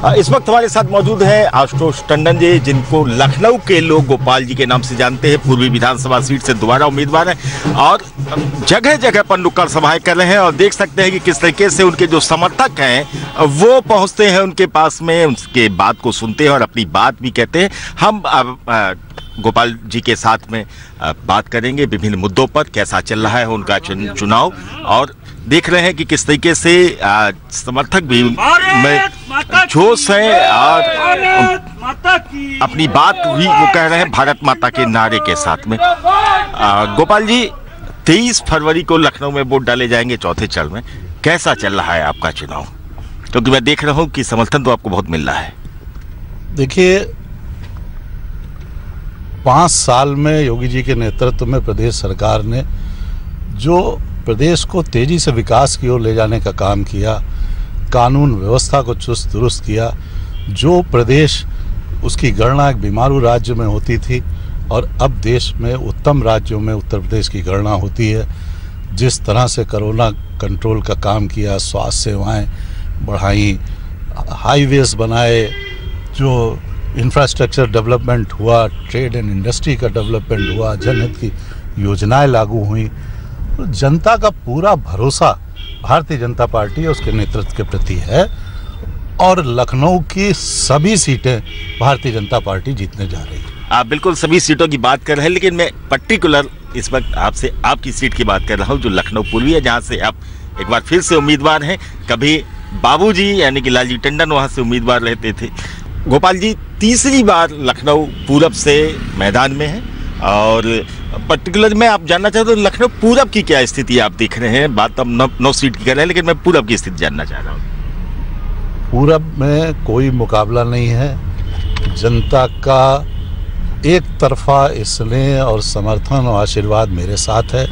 इस वक्त हमारे साथ मौजूद हैं आशुतोष टंडन जी, जिनको लखनऊ के लोग गोपाल जी के नाम से जानते हैं। पूर्वी विधानसभा सीट से दोबारा उम्मीदवार हैं और जगह जगह पर नुक्कड़ सभाएं कर रहे हैं और देख सकते हैं कि किस तरीके से उनके जो समर्थक हैं वो पहुंचते हैं उनके पास में, उनके बात को सुनते हैं और अपनी बात भी कहते हैं। हम गोपाल जी के साथ में बात करेंगे विभिन्न मुद्दों पर, कैसा चल रहा है उनका चुनाव, और देख रहे हैं कि किस तरीके से समर्थक भी में जोश है और अपनी बात भी वो कह रहे हैं भारत माता के नारे के साथ में। गोपाल जी, 23 फरवरी को लखनऊ में वोट डाले जाएंगे चौथे चरण में, कैसा चल रहा है आपका चुनाव? क्योंकि मैं देख रहा हूं कि समर्थन तो आपको बहुत मिल रहा है। देखिए, 5 साल में योगी जी के नेतृत्व में प्रदेश सरकार ने जो प्रदेश को तेजी से विकास की ओर ले जाने का काम किया, कानून व्यवस्था को चुस्त दुरुस्त किया, जो प्रदेश उसकी गणना एक बीमारू राज्य में होती थी और अब देश में उत्तम राज्यों में उत्तर प्रदेश की गणना होती है। जिस तरह से कोरोना कंट्रोल का काम किया, स्वास्थ्य सेवाएं बढ़ाई, हाईवेज बनाए, जो इंफ्रास्ट्रक्चर डेवलपमेंट हुआ, ट्रेड एंड इंडस्ट्री का डेवलपमेंट हुआ, जनहित की योजनाएं लागू हुई, जनता का पूरा भरोसा भारतीय जनता पार्टी और उसके नेतृत्व के प्रति है और लखनऊ की सभी सीटें भारतीय जनता पार्टी जीतने जा रही है। आप बिल्कुल सभी सीटों की बात कर रहे हैं, लेकिन मैं पर्टिकुलर इस वक्त आपसे आपकी सीट की बात कर रहा हूं, जो लखनऊ पूर्वी है, जहां से आप एक बार फिर से उम्मीदवार हैं। कभी बाबूजी यानी कि लालजी टंडन वहां से उम्मीदवार रहते थे। गोपाल जी, तीसरी बार लखनऊ पूरब से मैदान में है और पर्टिकुलर में आप जानना चाहते हो लखनऊ पूरब की क्या स्थिति आप देख रहे हैं? बात हम 9 सीट की कर रहे हैं, लेकिन मैं पूरब की स्थिति जानना चाह रहा हूँ। पूरब में कोई मुकाबला नहीं है। जनता का एक तरफा स्नेह और समर्थन और आशीर्वाद मेरे साथ है।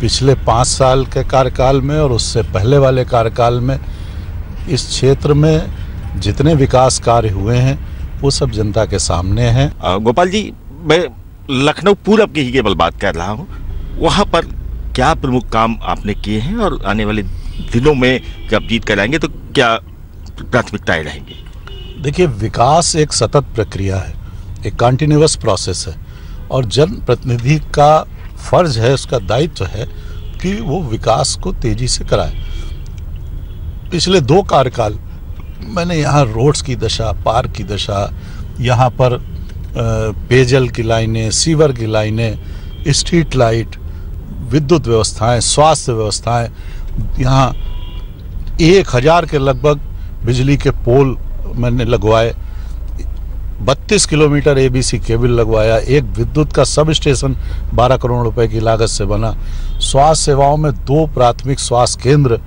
पिछले 5 साल के कार्यकाल में और उससे पहले वाले कार्यकाल में इस क्षेत्र में जितने विकास कार्य हुए हैं वो सब जनता के सामने हैं। गोपाल जी, मैं लखनऊ पूरब की ही केवल बात कर रहा हूँ, वहाँ पर क्या प्रमुख काम आपने किए हैं और आने वाले दिनों में जब जीत कर आएंगे तो क्या प्राथमिकताएं रहेंगी? देखिए, विकास एक सतत प्रक्रिया है, एक कंटिन्यूअस प्रोसेस है और जन प्रतिनिधि का फर्ज है, उसका दायित्व है कि वो विकास को तेजी से कराए। पिछले 2 कार्यकाल मैंने यहाँ रोड्स की दशा, पार्क की दशा, यहाँ पर पेयजल की लाइनें, सीवर की लाइनें, स्ट्रीट लाइट, विद्युत व्यवस्थाएं, स्वास्थ्य व्यवस्थाएं, यहाँ 1000 के लगभग बिजली के पोल मैंने लगवाए, 32 किलोमीटर एबीसी केबल लगवाया, एक विद्युत का सब स्टेशन 12 करोड़ रुपए की लागत से बना। स्वास्थ्य सेवाओं में 2 प्राथमिक स्वास्थ्य केंद्र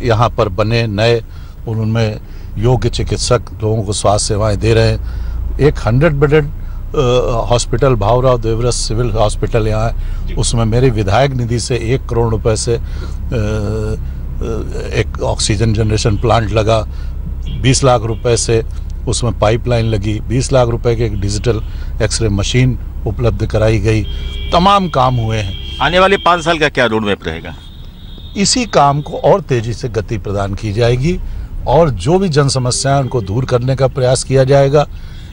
यहाँ पर बने नए, उनमें योग्य चिकित्सक लोगों को स्वास्थ्य सेवाएं दे रहे हैं। एक 100 bedded hospital Bhaurao Deoras civil hospital यहाँ है, उसमें मेरे विधायक निधि से 1 करोड़ रुपए से एक ऑक्सीजन जनरेशन प्लांट लगा, 20 लाख रुपए से उसमें पाइपलाइन लगी, 20 लाख रुपए की एक डिजिटल एक्सरे मशीन उपलब्ध कराई गई। तमाम काम हुए हैं। आने वाले 5 साल का क्या रोड मैप रहेगा? इसी काम को और तेजी से गति प्रदान की जाएगी और जो भी जन समस्याएं उनको दूर करने का प्रयास किया जाएगा।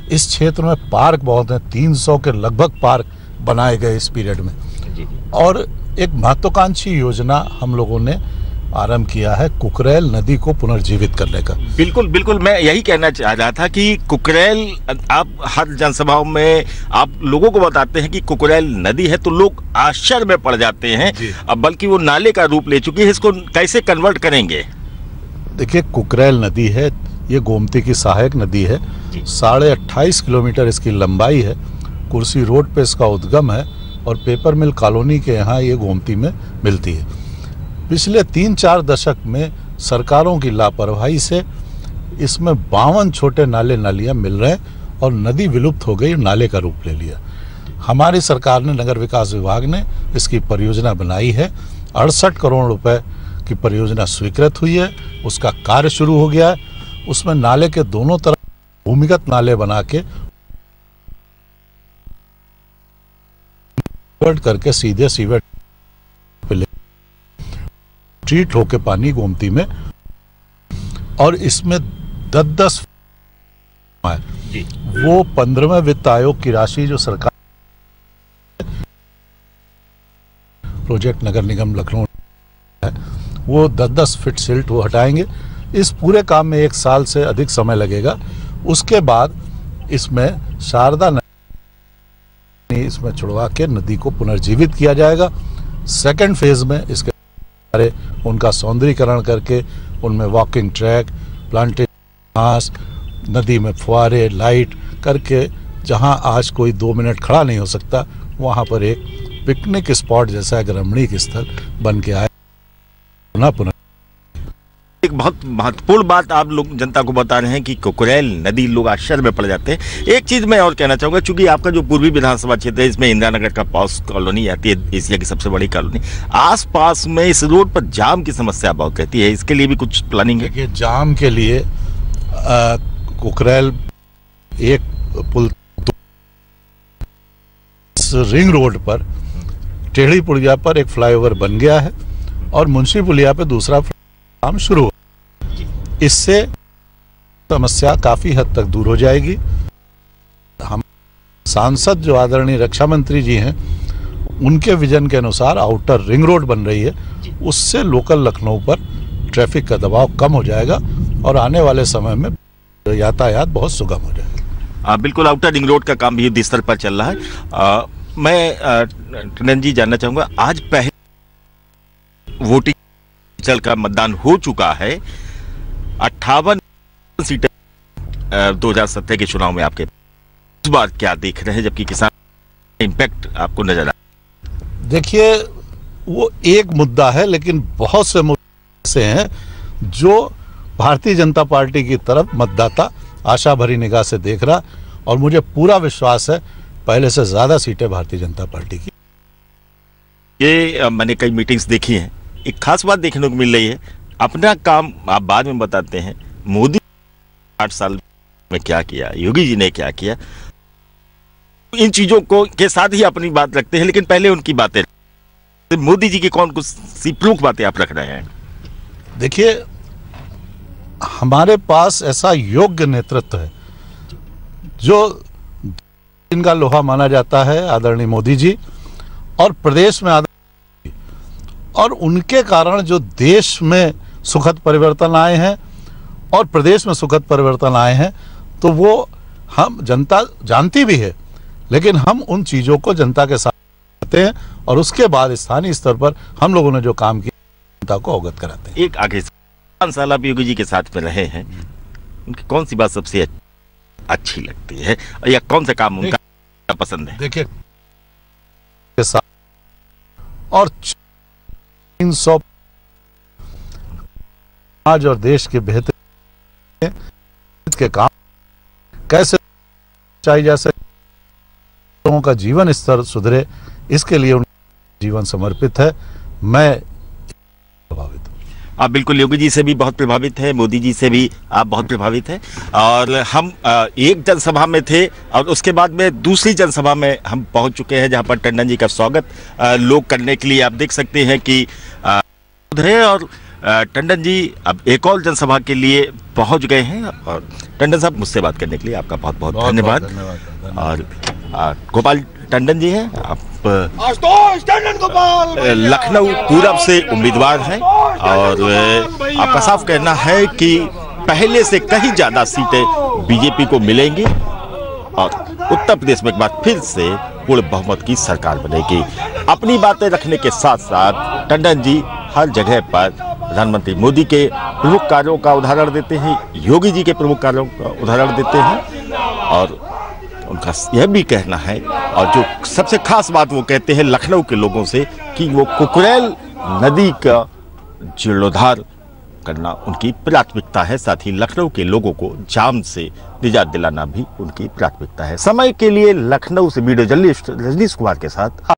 इस क्षेत्र में पार्क बहुत हैं, 300 के लगभग पार्क बनाए गए इस पीरियड में और एक महत्वाकांक्षी योजना हम लोगों ने आरंभ किया है, कुकरेल नदी को पुनर्जीवित करने का। बिल्कुल बिल्कुल, मैं यही कहना चाह रहा था कि कुकरेल, आप हर जनसभाओं में आप लोगों को बताते हैं कि कुकरेल नदी है तो लोग आश्चर्य में पड़ जाते हैं, अब बल्कि वो नाले का रूप ले चुकी है। इसको कैसे कन्वर्ट करेंगे? देखिए, कुकरेल नदी है, ये गोमती की सहायक नदी है, 28.5 किलोमीटर इसकी लंबाई है, कुर्सी रोड पे इसका उद्गम है और पेपर मिल कॉलोनी के यहाँ ये गोमती में मिलती है। पिछले 3-4 दशक में सरकारों की लापरवाही से इसमें 52 छोटे नाले नालियाँ मिल रहे हैं और नदी विलुप्त हो गई, नाले का रूप ले लिया। हमारी सरकार ने, नगर विकास विभाग ने इसकी परियोजना बनाई है, 68 करोड़ रुपए की परियोजना स्वीकृत हुई है, उसका कार्य शुरू हो गया है। उसमें नाले के दोनों तरफ भूमिगत नाले बना के करके सीधे सीवेज ट्रीट होके पानी गोमती में, और इसमें 10-10 है जी। वो 15वें वित्त आयोग की राशि जो सरकार प्रोजेक्ट नगर निगम लखनऊ है, वो 10-10 फीट सिल्ट वो हटाएंगे। इस पूरे काम में 1 साल से अधिक समय लगेगा। उसके बाद इसमें शारदा नदी इसमें छुड़वा के नदी को पुनर्जीवित किया जाएगा। सेकंड फेज में इसके बारे उनका सौंदर्यीकरण करके उनमें वॉकिंग ट्रैक, प्लांटेशन घास, नदी में फुहारे, लाइट करके जहां आज कोई 2 मिनट खड़ा नहीं हो सकता, वहां पर एक पिकनिक स्पॉट जैसा एक रमणीक स्थल बन के आए। पुनः एक बहुत महत्वपूर्ण बात आप लोग जनता को बता रहे हैं कि कुकरेल नदी, लोग आश्चर्य में पड़ जाते हैं। एक चीज मैं और कहना चाहूंगा, चूंकि आपका जो पूर्वी विधानसभा क्षेत्र है, इसमें इंदिरा नगर का पॉस कॉलोनी आती है, एशिया की सबसे बड़ी कॉलोनी। आसपास में इस रोड पर जाम की समस्या बहुत रहती है, इसके लिए भी कुछ प्लानिंग है? देखिए, जाम के लिए कुकरेल एक पुल रिंग रोड पर टेढ़ी पुलिया पर एक फ्लाईओवर बन गया है और मुंशी पुलिया पे दूसरा काम शुरू हो। इससे समस्या काफी हद तक दूर हो जाएगी। हम सांसद जो आदरणीय रक्षा मंत्री जी हैं, उनके विजन के अनुसार आउटर रिंग रोड बन रही है, उससे लोकल लखनऊ पर ट्रैफिक का दबाव कम हो जाएगा और आने वाले समय में यातायात बहुत सुगम हो जाएगा। बिल्कुल, आउटर रिंग रोड का काम भी युद्ध स्तर पर चल रहा है। मैं टंडन जी जानना चाहूंगा, आज पहले वोटिंग चल का मतदान हो चुका है, 58 सीटें 2017 के चुनाव में आपके, इस बार क्या देख रहे हैं, जबकि किसान इम्पैक्ट आपको नजर आ? देखिए, वो एक मुद्दा है, लेकिन बहुत से मुद्दे ऐसे हैं जो भारतीय जनता पार्टी की तरफ मतदाता आशा भरी निगाह से देख रहा, और मुझे पूरा विश्वास है पहले से ज्यादा सीटें भारतीय जनता पार्टी की। ये मैंने कई मीटिंग्स देखी हैं, एक खास बात देखने को मिल रही है, अपना काम आप बाद में बताते हैं, मोदी 8 साल में क्या किया, योगी जी ने क्या किया, इन चीजों को के साथ ही अपनी बात रखते हैं, लेकिन पहले उनकी बातें, मोदी जी की कौन कुछ सी प्रमुख बातें आप रख रहे हैं? देखिए, हमारे पास ऐसा योग्य नेतृत्व है जो इनका लोहा माना जाता है, आदरणीय मोदी जी, और प्रदेश में और उनके कारण जो देश में सुखद परिवर्तन आए हैं और प्रदेश में सुखद परिवर्तन आए हैं, तो वो हम जनता जानती भी है, लेकिन हम उन चीजों को जनता के साथ करते हैं और उसके बाद स्थानीय स्तर पर हम लोगों ने जो काम किया जनता को अवगत कराते हैं। एक आगे 5 साल आप योगी जी के साथ में रहे हैं, उनकी कौन सी बात सबसे अच्छी लगती है या कौन सा काम उनका पसंद है? देखिए, के साथ और 300 आज और देश के बेहतर के काम कैसे चाहिए जा सके, लोगों का जीवन स्तर सुधरे, इसके लिए उनका जीवन समर्पित है। मैं प्रभावित हूँ। आप बिल्कुल योगी जी से भी बहुत प्रभावित हैं, मोदी जी से भी आप बहुत प्रभावित हैं, और हम एक जनसभा में थे और उसके बाद में दूसरी जनसभा में हम पहुंच चुके हैं, जहां पर टंडन जी का स्वागत लोग करने के लिए आप देख सकते हैं कि है, और टंडन जी अब एक और जनसभा के लिए पहुंच गए हैं। और टंडन साहब, मुझसे बात करने के लिए आपका बहुत बहुत धन्यवाद। और गोपाल टंडन जी हैं, आप लखनऊ पूरब से उम्मीदवार हैं और आपका साफ कहना है कि पहले से कहीं ज्यादा सीटें बीजेपी को मिलेंगी और उत्तर प्रदेश में एक बार फिर से पूर्ण बहुमत की सरकार बनेगी। अपनी बातें रखने के साथ साथ टंडन जी हर जगह पर प्रधानमंत्री मोदी के प्रमुख कार्यों का उदाहरण देते हैं, योगी जी के प्रमुख कार्यों का उदाहरण देते हैं, और उनका यह भी कहना है, और जो सबसे खास बात वो कहते हैं लखनऊ के लोगों से, कि वो कुकरेल नदी का जीर्णोद्धार करना उनकी प्राथमिकता है, साथ ही लखनऊ के लोगों को जाम से निजात दिलाना भी उनकी प्राथमिकता है। समय के लिए लखनऊ से वीडियो जर्नलिस्ट रजनीश कुमार के साथ